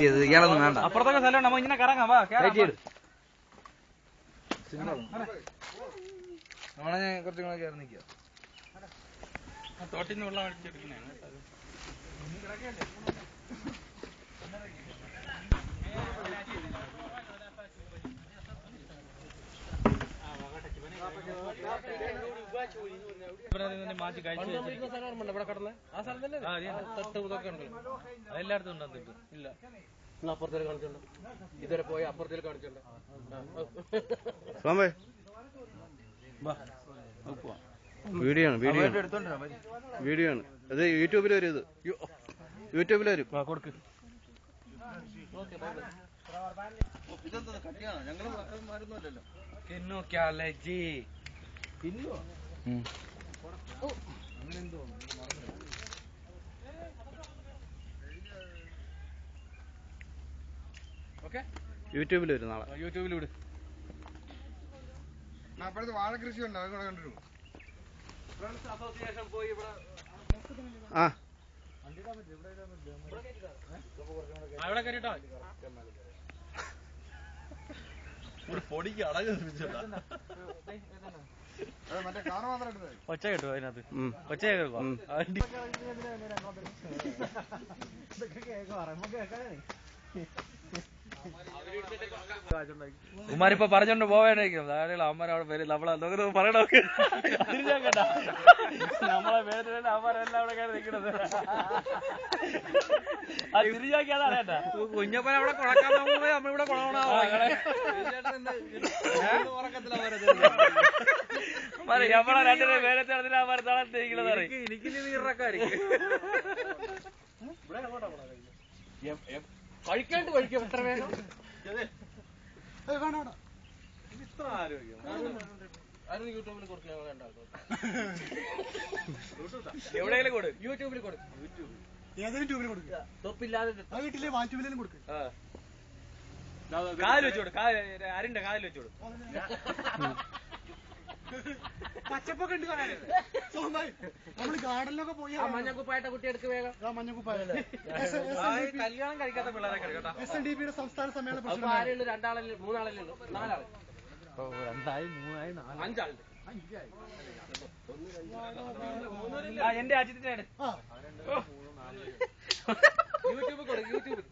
ഇയാളൊന്നും വേണ്ട. അപ്പുറത്തൊക്കെ സ്ഥലം നമ്മ ഇങ്ങനെ കറങ്ങാം. വാ നമ്മളെ കുറച്ചും കൂടെ കയറി നിൽക്കുക. തോട്ടിന്ന് വെള്ളം അടിച്ചെടുക്കണേ. മാറ്റി കഴിച്ചു ഇവിടെ കടന്ന് ആ സ്ഥലം തന്നെ തൊട്ട് ഇതൊക്കെ ഉണ്ട്. അതെല്ലായിടത്തും ഉണ്ടെന്നിട്ട് ഇല്ല. അപ്പുറത്തേക്ക് കാണിച്ചോണ്ട് ഇതുവരെ പോയി അപ്പുറത്തേക്ക് കാണിച്ചോണ്ട് വീഡിയോ ആണ് വീഡിയോ ആണ്. അത് യൂട്യൂബിൽ വരും. ഇത് യൂട്യൂബിൽ വരും. കൊടുക്ക്. യൂട്യൂബിൽ വരും നാളെ. യൂട്യൂബിൽ വിട്. വാഴ കൃഷി ഉണ്ടോ? അത് കൂടെ കണ്ടിട്ടു. അസോസിയേഷൻ പോയി ഇവിടെ അവിടെ കയറിട്ടോ. പൊടിക്ക് അടങ്ങ് ഒച്ച കേട്ടോ അതിനകത്ത്. ഒച്ച കേൾക്കോ? ഉമ്മാരിപ്പോ പറഞ്ഞോണ്ട് പോവാനായിരിക്കും. അമ്മ അവിടെ പേര് നമ്മളെ പറയണോ? കേട്ടാ നമ്മളെ പേര് അമ്മരെല്ലാം അവിടെ കയറി നിൽക്കണത്. അത് തിരിഞ്ഞാക്കിയാ അറിയട്ടാ. കുഞ്ഞപ്പൻ അവിടെ കൊളക്കാൻ പോകുമ്പോ നമ്മളിവിടെ കൊളവണ നമ്മളെ രണ്ടിനെ പേരത്തെ നടത്തില്ല അമ്മ തളർത്തിരിക്കണത്. എനിക്ക് നീറക്കായിരിക്കും കഴിക്കാണ്ട് കഴിക്കും. എത്ര വേഗം ഇത്ര ആരോഗ്യം. യൂട്യൂബിൽ കൊടുക്കുക. എവിടെയെങ്കിലും കൊടു. യൂട്യൂബിൽ കൊടു. ഏതെങ്കിലും ട്യൂബിൽ കൊടുക്കുക. തൊപ്പില്ലാതെ വീട്ടിലെ വാറ്റുവിലും കൊടുക്കുക. കാലിൽ വെച്ചോട്. അരിന്റെ കാലിൽ വെച്ചോട്. പച്ചപ്പൊക്കെ ഉണ്ട്. നമ്മള് ഗാർഡനിലൊക്കെ പോയി മഞ്ഞക്കുപ്പായിട്ട കുട്ടിയെടുക്ക് വേഗം. മഞ്ഞക്കുപ്പായ കല്യാണം കഴിക്കാത്ത പിള്ളേരെ കഴിക്കട്ടോ. SNDP സംസ്ഥാന സമ്മേളനം ആരുള്ളൂ? രണ്ടാളല്ലേ? മൂന്നാളല്ലേ ഉള്ളൂ? നാലാള്. 2 3 4 5 എന്റെ അജിത്തിന്റെ യൂട്യൂബ് കൊടുക്കും. യൂട്യൂബ്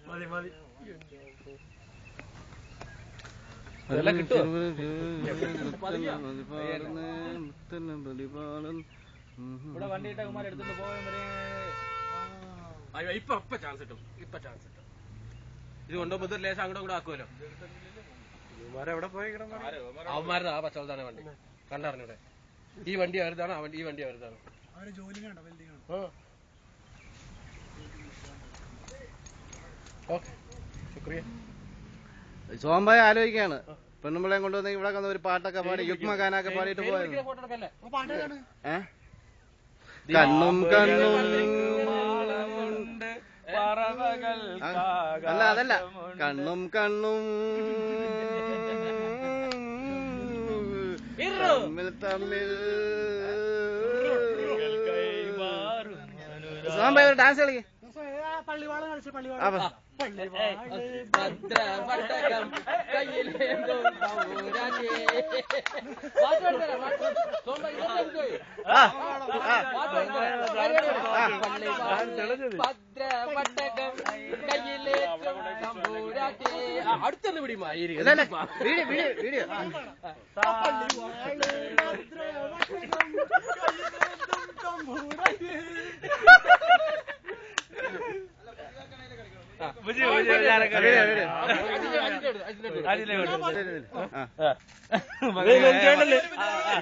മതി മതി. അതെല്ലാം കിട്ടുമോ? ഇവിടെ വണ്ടി ഇട്ട കുമാർ എടുത്തിട്ട് പോകാൻ വരെ ഇപ്പൊ ചാൻസ് കിട്ടും. ഇപ്പൊ ചാൻസ് കിട്ടും. ഇത് കൊണ്ടുപോകുമ്പോ ലേശം അങ്ങോട്ട് കൂടെ ആക്കുമല്ലോ. എവിടെ പോയി അവന്മാരുടെ ആ പച്ചവളത്താണ് വണ്ടി. കണ്ടറിഞ്ഞൂടെ? ഈ വണ്ടി അവരുതാണ്. ഈ വണ്ടി അവരുതാണ്. ഓക്കെ ശുക്രിയ. സോമ്പായ ആലോചിക്കാണ് പെണ്ണുമ്പിളെ കൊണ്ടുവന്ന ഇവിടെ ഒരു പാട്ടൊക്കെ പാടി യുഗ്മ ഗാനൊക്കെ പാടിയിട്ട് പോയത്. കണ്ണും കണ്ണും അല്ല അതല്ല കണ്ണും കണ്ണും തമ്മിൽ സോമ്പായ ഒരു ഡാൻസ് കളിക്കേ. പള്ളിവാളം കളിച്ചു. അടുത്തൊന്ന് പിടി വീഡിയോ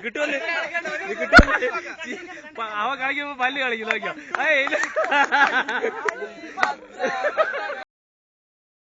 കിട്ടുമല്ലേ? അവ കളിക്കുമ്പോ പല്ല് കളിക്കും. നോക്കിയോ?